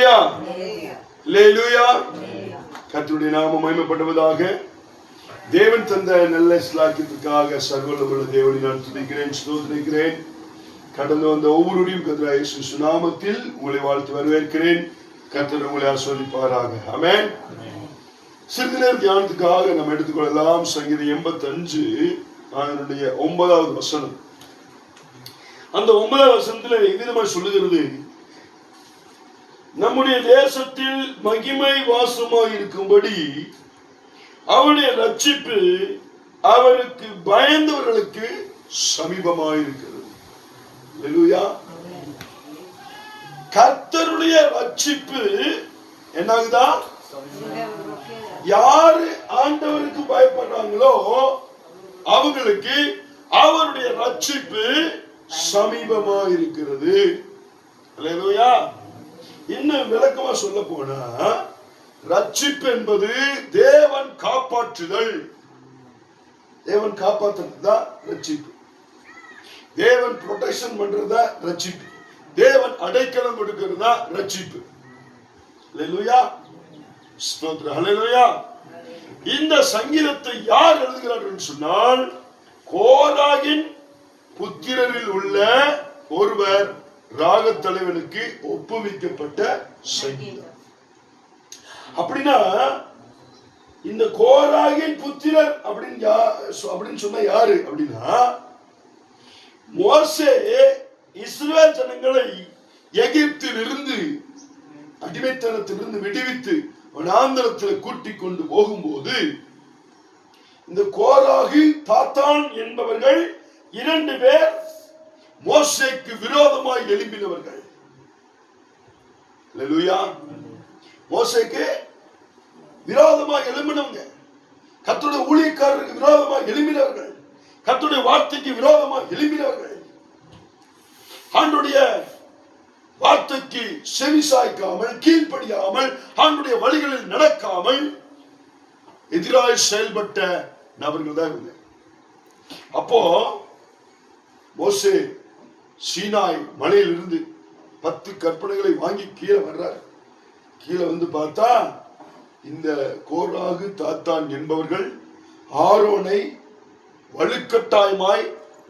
ஹல்லேலூயா, ஹல்லேலூயா. கர்த்தருடைய நாமம் மகிமைப்படுவதாக. தேவன் தந்த நல்ல ஸ்லாக்கியத்துக்காக சர்வவல்லமையுள்ள தேவனை நான் துதிக்கிறேன், ஸ்தோத்திரிக்கிறேன். கடந்து வந்த ஒவ்வொருவரையும் கர்த்தராகிய இயேசு நாமத்தில் உங்களை வாழ்த்து வரவேற்கிறேன். கர்த்தர் உங்களை ஆசீர்வதிப்பாராக. ஆமென். சிறிது நேர தியானத்துக்காக நம்ம எடுத்துக்கொள்ளலாம். சங்கீதம் 85 அதனுடைய 9வது வசனம். அந்த 9வது வசனத்துல இவ்விதமாக சொல்லுகிறது, நம்முடைய தேசத்தில் மகிமை வாசமாய் இருக்கும்படி அவருடைய ரட்சிப்பு அவருக்கு பயந்தவர்களுக்கு சமீபமாயிருக்கிறது. அல்லேலூயா. கர்த்தருடைய ரட்சிப்பு என்னாகுதா? யாரு ஆண்டவருக்கு பயப்படுறாங்களோ அவங்களுக்கு அவருடைய ரட்சிப்பு சமீபமாயிருக்கிறது. அல்லேலூயா. இன்னும் விளக்கமா சொல்ல போனா, ரட்சிப்பு என்பது தேவன் காப்பாற்றுதல். தேவன் காப்பாற்றுறதுதான் ரட்சிப்பு. தேவன் ப்ரொடெக்ஷன் பண்றதா ரட்சிப்பு. தேவன் அடைக்கலம் கொடுக்கிறதா ரட்சிப்பு. அல்லேலூயா, ஸ்தோத்திரம், ஹல்லேலூயா. இந்த சங்கீதத்தை யார் எழுதுகிறார் என்று சொன்னால், கோராகின் புத்திரரில் உள்ள ஒருவர் ராகத் தலைவனுக்கு ஒப்புவிக்கப்பட்ட சங்கீதம். அப்படின்னா இந்த கோராகின் புத்திரர் அப்படின்னு சொன்ன யாரு அப்படின்னா, மோசே இஸ்ரவேல் ஜனங்களை எகிப்திலிருந்து அடிமைத்தனத்திலிருந்து விடுவித்து வனாந்தரத்தில் கூட்டிக் கொண்டு போகும்போது இந்த கோராகு தாத்தான் என்பவர்கள் 2 பேர் மோசேக்கு விரோதமாய் எழும்பினவர்கள். அல்லேலூயா. மோசேக்கு விரோதமாய் எழும்பினவங்க, கர்த்தருடைய ஊழியக்காரருக்கு விரோதமாய் எழும்பினவர்கள், கர்த்தருடைய வார்த்தைக்கு விரோதமாய் எழும்பினவர்கள், ஆண்டவருடைய வார்த்தைக்கு செவிசாய்க்காமல் கீழ்ப்படியாமல் ஆண்டவருடைய வழிகளில் நடக்காமல் எதிராய் செயல்பட்ட நபர்கள் தான் இவங்க. அப்போ மோசே சீனாய் மலையிலிருந்து 10 கற்பனைகளை வாங்கி கீழே வர்றார். கீழே வந்து பார்த்தா இந்த கோராகு தாத்தான் என்பவர்கள் ஆரோனை வலுக்கட்டாயமாய்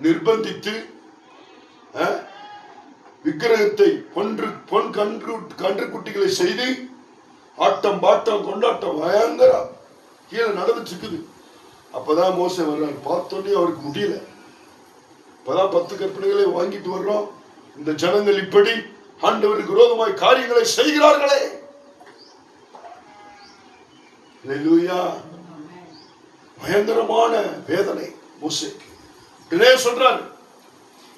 நிர்பந்தித்து விக்கிரகத்தை பொன் கன்று குட்டிகளை செய்து ஆட்டம் பாட்டம் கொண்டாட்டம் பயங்கரம் கீழே நடந்துட்டு இருக்குது. அப்பதான் மோசே வர்றாரு. பார்த்தோன்னே அவருக்கு முடியல. இப்பதான் 10 கற்பனைகளை வாங்கிட்டு வர்றோம், இந்த ஜனங்கள் இப்படி ஆண்டவருக்கு விரோதமாய் காரியங்களை செய்கிறார்களே. அல்லேலூயா. பயங்கரமான வேதனை மோசேக்கு. உடனே சொல்றாரு,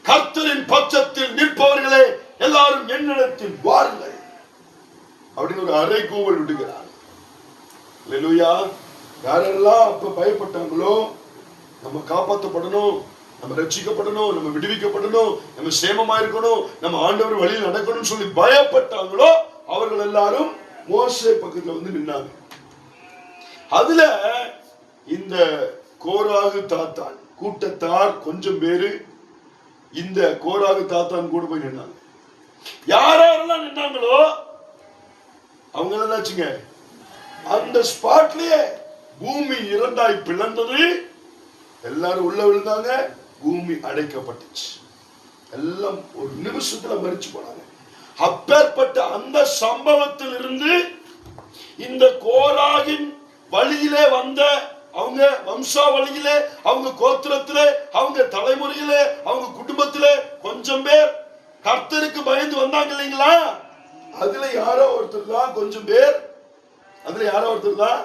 கர்த்தரின் பட்சத்தில் நிற்பவர்களே எல்லாரும் என்னிடத்தில் வாருங்கள் அப்படின்னு ஒரு அறைகூவல் விடுகிறார். அல்லேலூயா. யாரெல்லாம் அப்ப பயப்பட்டாங்களோ, நம்ம காப்பாற்றப்படணும், நம்ம ரட்சிக்கப்படணும், நம்ம விடுவிக்கப்படணும், நம்ம சேமமா இருக்கணும், நம்ம ஆண்டவர் வழியில் நடக்கணும்னு சொல்லி பயப்பட்டாங்களோ அவர்கள் எல்லாரும் மோசே பக்கத்துல வந்து நின்னாங்க. அதுல இந்த கோராகு தாத்தான் கூட்டத்தார் கொஞ்சம் பேரு இந்த கோராகு தாத்தான் கூட போய் நின்னாங்க. யாரெல்லாம் நின்னாங்களோ அவங்க என்னாச்சுங்க, அந்த ஸ்பாட்லயே பூமி 2ஆய் பிளந்தது. எல்லாரும் உள்ள விழுந்தாங்க. பூமி அடைக்கப்பட்டுச்சு. எல்லாம் ஒரு நிமிஷத்துல மரிச்சு போனாங்க. அப்பேற்பட்ட அந்த சம்பவத்தில் இருந்து இந்த கோராகின் வழியிலே வந்த அவங்க வம்சாவளியிலே, அவங்க கோத்திரத்திலே, அவங்க தலைமுறையிலே, அவங்க குடும்பத்திலே கொஞ்சம் பேர் கர்த்தருக்கு பயந்து வந்தாங்க இல்லைங்களா? அதுல யாரோ ஒருத்தர் தான், கொஞ்சம் பேர் அதுல யாரோ ஒருத்தர் தான்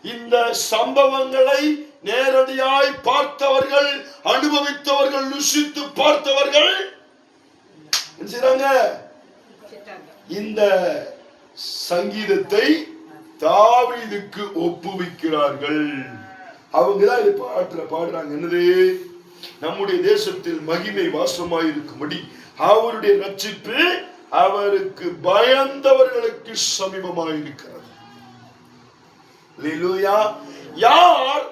இந்த சம்பவங்களை நேரடியாய் பார்த்தவர்கள், அனுபவித்தவர்கள், ருசித்து பார்த்தவர்கள் என்ன செய்றாங்க? இந்த சங்கீதத்தை தாவீதுக்கு ஒப்புவிக்கிறார்கள். அவங்கதான் இது பாடுறாங்க. என்னது? நம்முடைய தேசத்தில் மகிமை வாசமாய் இருக்கும்படி அவருடைய ரட்சிப்பு அவருக்கு பயந்தவர்களுக்கு சமீபமாய் இருக்கிறது. அல்லேலூயா. யார்?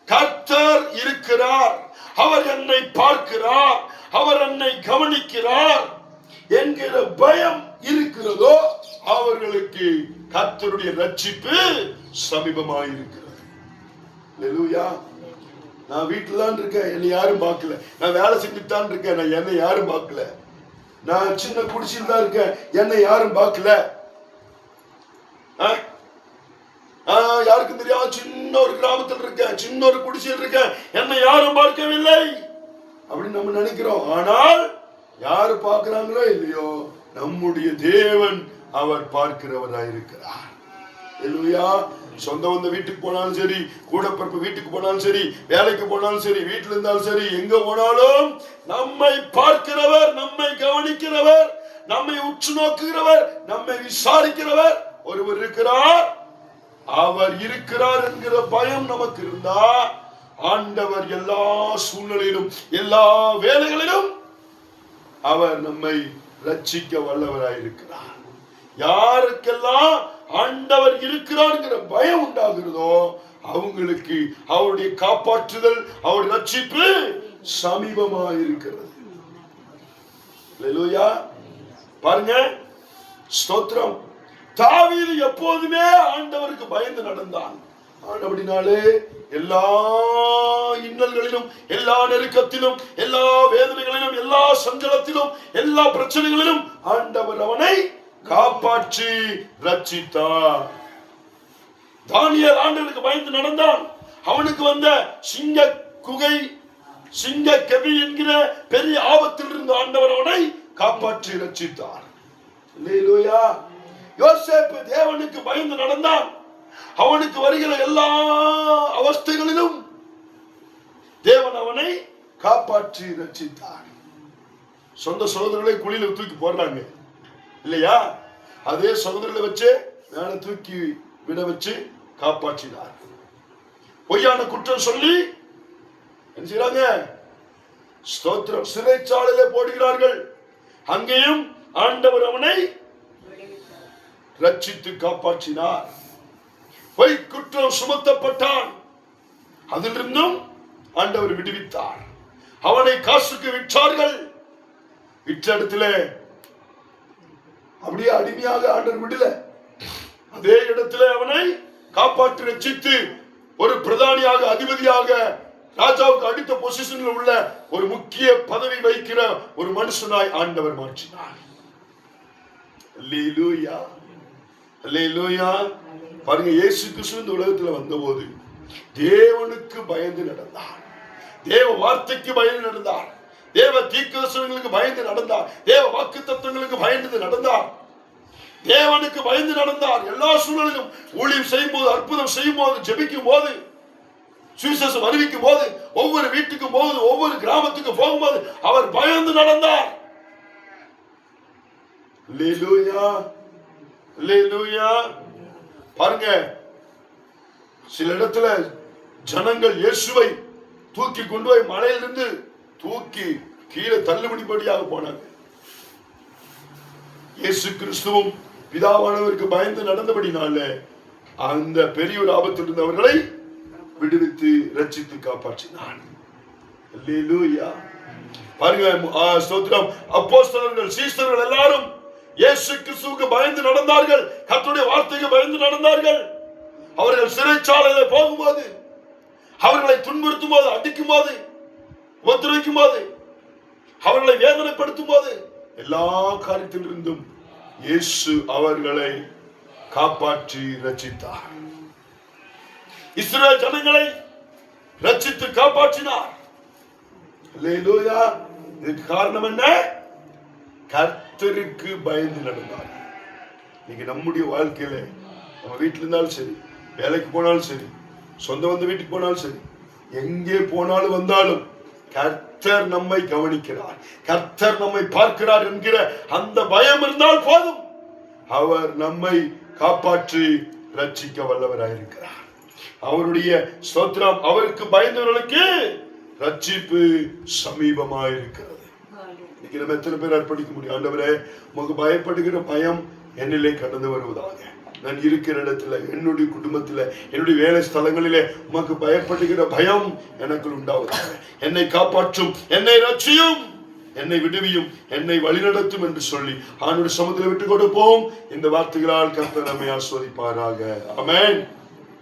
கர்த்தர் இருக்கிறார், அவர் என்னை பார்க்கிறார், அவர் என்னை கவனிக்கிறார் என்கிற பயம் இருக்கிறதோ அவர்களுக்கு கர்த்தருடைய ரட்சிப்பு சமீபமாயிருக்கிறது. அல்லேலூயா. நான் வீட்டுல தான் இருக்கேன், என்னை யாரும் பார்க்கல. நான் வேலை செஞ்சுட்டு தான் இருக்கேன், நான் என்னை யாரும் பார்க்கல. நான் சின்ன குடிச்சிட்டு தான் இருக்கேன், என்னை யாரும் பார்க்கல. யாருக்கும் தெரியாம சின்ன ஒரு கிராமத்தில் இருக்கேன், சின்ன ஒரு குடிசையில் இருக்கேன், என்னை யாரும் பார்க்கவில்லை அப்படின்னு நம்ம நினைக்கிறோம். ஆனால் யாரு பார்க்கிறாங்களோ இல்லையோ, நம்முடைய தேவன் அவர் பார்க்கிறவராயிருக்கிறார். அல்லேலூயா. சொந்த வந்த வீட்டுக்கு போனாலும் சரி, கூட பிறப்பு வீட்டுக்கு போனாலும் சரி, வேலைக்கு போனாலும் சரி, வீட்டில் இருந்தாலும் சரி, எங்க போனாலும் நம்மை பார்க்கிறவர், நம்மை கவனிக்கிறவர், நம்மை உற்று நோக்குகிறவர், நம்மை விசாரிக்கிறவர் ஒருவர் இருக்கிறார். அவர் இருக்கிறார் என்கிற பயம் நமக்கு இருந்தா, ஆண்டவர் எல்லா சூழ்நிலையிலும் எல்லா வேலைகளிலும் அவர் நம்மை ரட்சிக்க வல்லவராயிருக்கிறார். யாருக்கெல்லாம் ஆண்டவர் இருக்கிறார் பயம் உண்டாகிறதோ அவங்களுக்கு அவருடைய காப்பாற்றுதல், அவருடைய ரட்சிப்பு சமீபமாயிருக்கிறது. அல்லேலூயா. பாருங்க, ஸ்தோத்திரம். தாவீது எப்போதுமே ஆண்டவருக்கு பயந்து நடந்தான். ஆனபடினாலே எல்லா இன்னல்களிலும், எல்லா நெருக்கத்திலும், எல்லா வேதனைகளிலும், எல்லா சஞ்சலத்திலும், எல்லா பிரச்சனைகளிலும் ஆண்டவர் அவனை காப்பாற்றி ரட்சித்தார். தானியேல் ஆண்டவருக்கு பயந்து நடந்தான். அவனுக்கு வந்த சிங்க குகை, சிங்க கெபி என்கிற பெரிய ஆபத்தில் இருந்து ஆண்டவர் அவனை காப்பாற்றி ரட்சித்தார். அல்லேலூயா. யோசேப்பு தேவனுக்கு பயந்து நடந்தான். அவனுக்கு வருகிற எல்லா அவஸ்தைகளிலும் தேவன் அவனை காப்பாற்றி ரட்சித்தார். சொந்த சகோதரர்களை குழியில தூக்கி போடுறாங்க இல்லையா, அதே சகோதரர்களை வச்சு மேல தூக்கி விட வச்சு காப்பாற்றினார். பொய்யான குற்றம் சொல்லி என்ன செய்றாங்க? ஸ்தோத்திரம், சிறைச்சாலையிலே போடுகிறார்கள். அங்கேயும் ஆண்டவர் அவனை ரட்சித்து காப்பாற்றினார். பொய் குற்றம் சுமத்தப்பட்டான், அதிலிருந்தும் ஆண்டவர் விடுவித்தார். அவனை காசுக்கு விற்றார்கள். விற்ற இடத்துல அப்படியே அடிமையாக ஆண்டவர் விடல, அதே இடத்துல அவனை காப்பாற்றி ரட்சித்து ஒரு பிரதானியாக, அதிபதியாக, ராஜாவுக்கு அடுத்த பொசிஷன்ல உள்ள ஒரு முக்கிய பதவி வைக்கிற ஒரு மனுஷனாய் ஆண்டவர் மாற்றினார். அல்லேலூயா. அல்லேலூயா. பாருங்க, இயேசு கிறிஸ்து இந்த உலகத்துல வந்தபோது தேவனுக்கு பயந்து நடந்தார், தேவ வார்த்தைக்கு பயந்து நடந்தார், தேவ தீர்க்கதரிசனங்களுக்கு பயந்து நடந்தார், தேவ வாக்கு தத்துவங்களுக்கு பயந்து நடந்தார், தேவனுக்கு பயந்து நடந்தார். எல்லா சூழலிலும் ஊழியம் செய்யும் போது, அற்புதம் செய்யும் போது, ஜெபிக்கும் போது, சுவிசேஷம் அறிவிக்கும் போது, ஒவ்வொரு வீட்டுக்கும் போது, ஒவ்வொரு கிராமத்துக்கு போகும்போது அவர் பயந்து நடந்தார். அல்லேலூயா. அல்லேலூயா. பாருங்க, சில இடத்துல ஜனங்கள் இயேசுவை தூக்கி கொண்டு போய் மலையிலிருந்து தூக்கி கீழே தள்ளுபடிப்படியாக போனாங்க. இயேசு கிறிஸ்துவும் பிதாவானவருக்கு பயந்து நடந்தபடினால அந்த பெரிய ஒரு ஆபத்தில் இருந்தவர்களை விடுவித்து ரட்சித்து காப்பாற்றினான். அல்லேலூயா. பாருங்க, ஸ்தோத்திரம். அப்போஸ்தலர்கள், சீஷர்கள் எல்லாரும் இயேசு கிறிஸ்துவுக்கு பயந்து நடந்தார்கள், கர்த்தருடைய வார்த்தைக்கு பயந்து நடந்தார்கள். அவர்கள் சிறைச்சாலையில போகும்போது, அவர்களை துன்புறுத்தும் போது, அடிக்கும் போது, உபத்திரவிக்கும் போது, அவர்களை வேதனைப்படுத்தும் போது, எல்லா காரியத்திலிருந்தும் இயேசு அவர்களை காப்பாற்றி ரட்சித்தார். இஸ்ரவேல் ஜனங்களை ரட்சித்து காப்பாற்றினார். அல்லேலூயா. இதுக்கு காரணம் என்ன? கர்த்தருக்கு பயந்து நடந்தார். இன்னைக்கு நம்முடைய வாழ்க்கையில, நம்ம வீட்டில் இருந்தாலும் சரி, வேலைக்கு போனாலும் சரி, சொந்த வந்த வீட்டுக்கு போனாலும் சரி, எங்கே போனாலும் வந்தாலும் கர்த்தர் நம்மை கவனிக்கிறார், கர்த்தர் நம்மை பார்க்கிறார் என்கிற அந்த பயம் இருந்தால் போதும், அவர் நம்மை காப்பாற்றி ரட்சிக்க வல்லவராயிருக்கிறார். அவருடைய ஸ்தோத்திரம். அவருக்கு பயந்தவர்களுக்கு ரட்சிப்பு சமீபமாயிருக்கிறது. இன்னைக்கு நம்ம எத்தனை பேர் அர்ப்பணிக்க முடியும்? ஆண்டவரே, உமக்கு பயப்படுகிற பயம் என்னிலே கடந்து வருவதாக. நான் இருக்கிற இடத்துல, என்னுடைய குடும்பத்துல, என்னுடைய வேலை ஸ்தலங்களிலே உமக்கு பயப்படுகிற பயம் எனக்கு உண்டாவதாக. என்னை காப்பாற்றும், என்னை ரட்சியும் என்னை விடுவியும், என்னை வழிநடத்தும் என்று சொல்லி ஆண்டவருடைய சமூகத்தில் விட்டு கொடுப்போம். இந்த வார்த்தைகளால் கர்த்தர் நம்மை ஆசீர்வதிப்பாராக. ஆமென்.